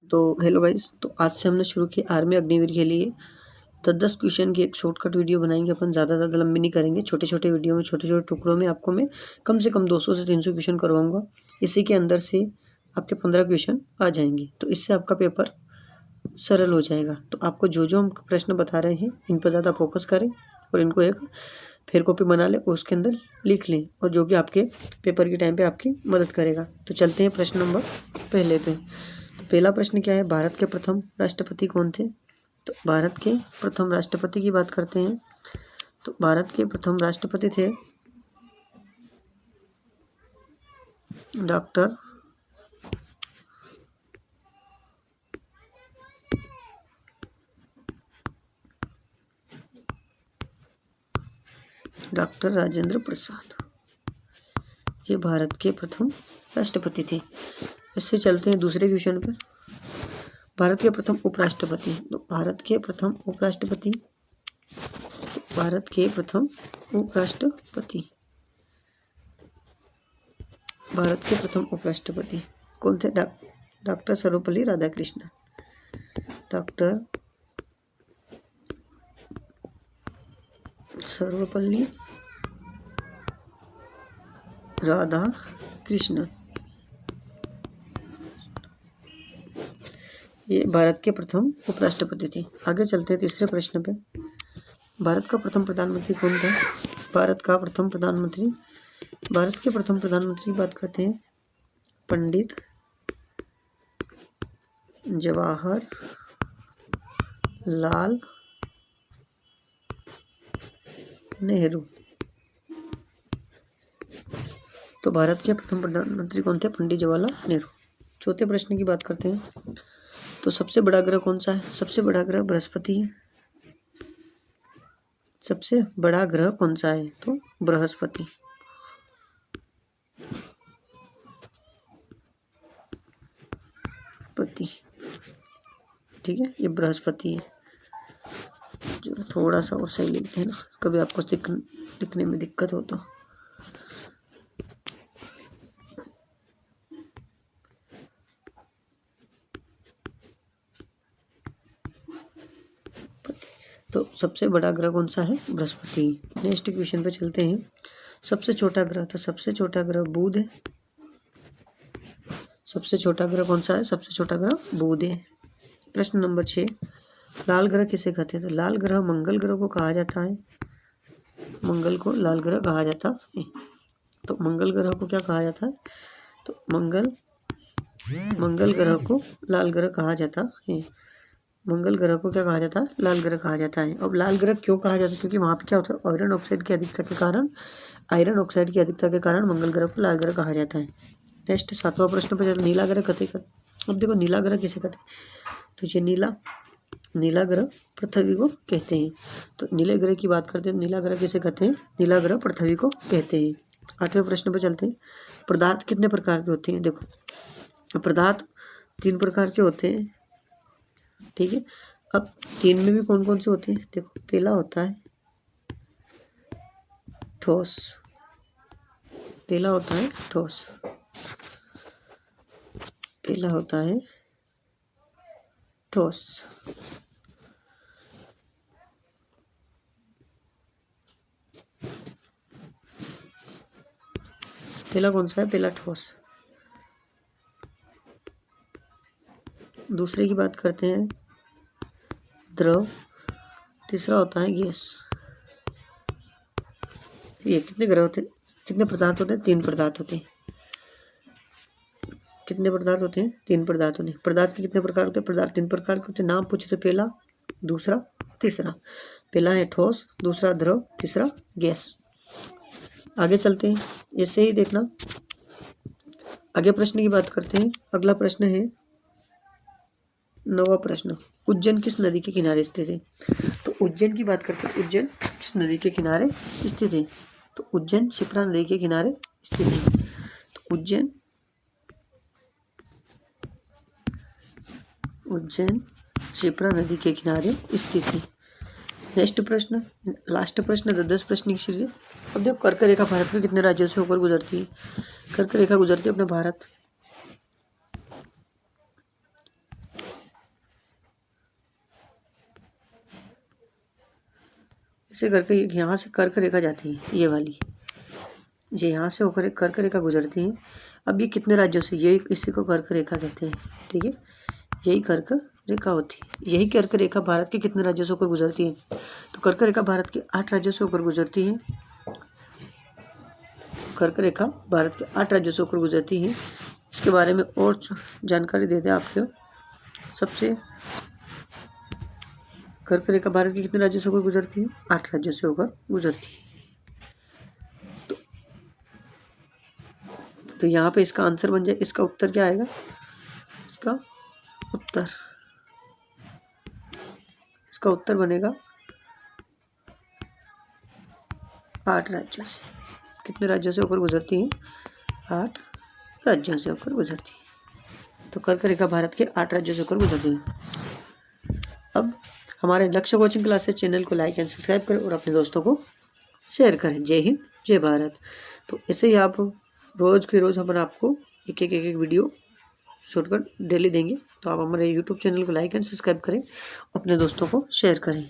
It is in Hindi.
तो हेलो गाइस, तो आज से हमने शुरू किया आर्मी अग्निवीर के लिए 10 क्वेश्चन की एक शॉर्टकट वीडियो बनाएंगे। अपन ज़्यादा लंबी नहीं करेंगे, छोटे छोटे वीडियो में छोटे छोटे टुकड़ों में आपको मैं कम से कम 200 से 300 क्वेश्चन करवाऊंगा। इसी के अंदर से आपके 15 क्वेश्चन आ जाएंगे, तो इससे आपका पेपर सरल हो जाएगा। तो आपको जो जो हम प्रश्न बता रहे हैं इन पर ज़्यादा फोकस करें और इनको एक फेयर कॉपी बना लें और उसके अंदर लिख लें, और जो कि आपके पेपर के टाइम पे आपकी मदद करेगा। तो चलते हैं प्रश्न नंबर पहले पे। तो पहला प्रश्न क्या है, भारत के प्रथम राष्ट्रपति कौन थे? तो भारत के प्रथम राष्ट्रपति की बात करते हैं। तो भारत के प्रथम राष्ट्रपति थे डॉक्टर राजेंद्र प्रसाद। ये भारत के प्रथम राष्ट्रपति थे। इससे चलते हैं दूसरे क्वेश्चन पर। भारत के प्रथम उपराष्ट्रपति। तो भारत के प्रथम उपराष्ट्रपति कौन थे? डॉक्टर सर्वपल्ली राधाकृष्णन। डॉक्टर सर्वपल्ली राधाकृष्णन, ये भारत के प्रथम उपराष्ट्रपति थे। आगे चलते हैं तीसरे प्रश्न पे। भारत का प्रथम प्रधानमंत्री कौन था? भारत के प्रथम प्रधानमंत्री की बात करते हैं, पंडित जवाहरलाल नेहरू। तो भारत के प्रथम प्रधानमंत्री कौन थे? पंडित जवाहरलाल नेहरू। चौथे प्रश्न की बात करते हैं। तो सबसे बड़ा ग्रह कौन सा है? सबसे बड़ा ग्रह बृहस्पति है। सबसे बड़ा ग्रह कौन सा है? तो बृहस्पति। ठीक है, ये बृहस्पति है। जो थोड़ा सा और सही लिखते हैं ना, कभी आपको लिखने में दिक्कत हो तो। तो सबसे बड़ा ग्रह कौन सा है? बृहस्पति। नेक्स्ट क्वेश्चन पे चलते हैं। सबसे छोटा ग्रह। तो सबसे छोटा ग्रह बुध है। सबसे छोटा ग्रह कौन सा है? सबसे छोटा ग्रह बुध है। प्रश्न नंबर 6, लाल ग्रह किसे कहते हैं? तो लाल ग्रह मंगल ग्रह को कहा जाता है। मंगल को लाल ग्रह कहा जाता है। तो मंगल ग्रह को क्या कहा जाता है? तो मंगल ग्रह को लाल ग्रह कहा जाता है। मंगल ग्रह को क्या कहा जाता है? लाल ग्रह कहा जाता है। अब लाल ग्रह क्यों कहा जाता है? क्योंकि वहाँ पे क्या होता है, आयरन ऑक्साइड की अधिकता के कारण मंगल ग्रह को लाल ग्रह कहा जाता है। नेक्स्ट 7वां प्रश्न पे चलते, नीला ग्रह कहते हैं। अब देखो नीला ग्रह किसे कहते हैं? तो ये नीला ग्रह पृथ्वी को कहते हैं। तो नीले ग्रह की बात करते हैं, नीला ग्रह किसे कहते हैं? नीला ग्रह पृथ्वी को कहते हैं। 8वें प्रश्न पे चलते हैं। पदार्थ कितने प्रकार के होते हैं? देखो पदार्थ 3 प्रकार के होते हैं। ठीक है, अब 3 में भी कौन कौन से होते हैं? देखो पहला होता है ठोस। पहला होता है ठोस। पहला होता है पहला कौन सा है? पहला ठोस। दूसरे की बात करते हैं द्रव। तीसरा होता है गैस। ये कितने ग्रह होते हैं? कितने पदार्थ होते हैं? 3 पदार्थ होते हैं। कितने पदार्थ होते हैं? 3 पदार्थ होते हैं। पदार्थ के कितने प्रकार होते हैं? पदार्थ 3 प्रकार के होते हैं। नाम पूछे तो पहला, दूसरा, तीसरा। पहला है ठोस, दूसरा द्रव, तीसरा गैस। आगे चलते हैं, ऐसे ही देखना। आगे प्रश्न की बात करते हैं। अगला प्रश्न है 9वां प्रश्न, उज्जैन किस नदी के किनारे स्थित है? तो उज्जैन की बात करते हैं। उज्जैन किस नदी के किनारे स्थित है? तो उज्जैन क्षिप्रा नदी के किनारे स्थित है। तो उज्जैन क्षिप्रा नदी के किनारे स्थित है। नेक्स्ट प्रश्न, लास्ट प्रश्न, 10 प्रश्न की सीरीज। अब देखो कर्क रेखा भारत के कितने राज्यों से होकर गुजरती है? कर्क रेखा गुजरती है अपने भारत इसे करके यहाँ से कर्क रेखा जाती है, ये वाली, ये यहाँ से होकर एक कर्क रेखा गुजरती है। अब ये कितने राज्यों से, ये इसी को कर्क रेखा कहते हैं, ठीक है, यही कर्क रेखा होती है। यही कर्क रेखा भारत के कितने राज्यों से होकर गुजरती है, तो कर्क रेखा भारत के 8 राज्यों से होकर गुजरती है। कर्क रेखा भारत के 8 राज्यों से होकर गुजरती है। इसके बारे में और जानकारी देते हैं आपको। सबसे कर्क रेखा भारत के कितने राज्यों से होकर गुजरती है, 8 राज्यों से होकर गुजरती है। तो यहाँ पे इसका आंसर बन जाए, इसका उत्तर क्या आएगा, इसका उत्तर बनेगा 8 राज्यों से। कितने राज्यों से होकर गुजरती हैं, 8 राज्यों से होकर गुजरती है। तो कर्क रेखा भारत के 8 राज्यों से होकर गुजरती है। अब हमारे लक्ष्य कोचिंग क्लासेस चैनल को लाइक एंड सब्सक्राइब करें और अपने दोस्तों को शेयर करें। जय हिंद, जय भारत। तो ऐसे ही आप रोज़ के रोज़ अपन आपको एक एक वीडियो शॉर्टकट डेली देंगे। तो आप हमारे यूट्यूब चैनल को लाइक एंड सब्सक्राइब करें, अपने दोस्तों को शेयर करें।